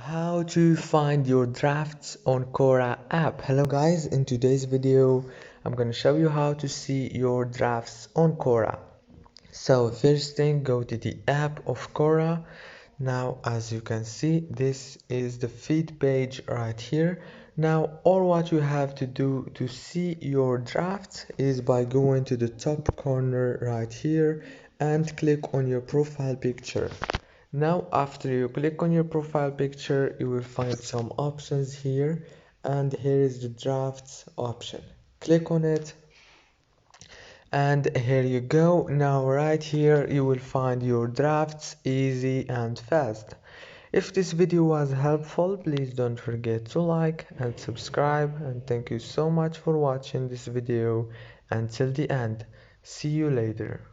How to find your drafts on Quora app. Hello guys, in today's video I'm going to show you how to see your drafts on Quora. So first thing, go to the app of Quora. Now as you can see, this is the feed page right here. Now all what you have to do to see your drafts is by going to the top corner right here and click on your profile picture. Now after you click on your profile picture, you will find some options here, and here is the drafts option. Click on it and here you go. Now right here you will find your drafts easy and fast. If this video was helpful, please don't forget to like and subscribe, and thank you so much for watching this video until the end. See you later.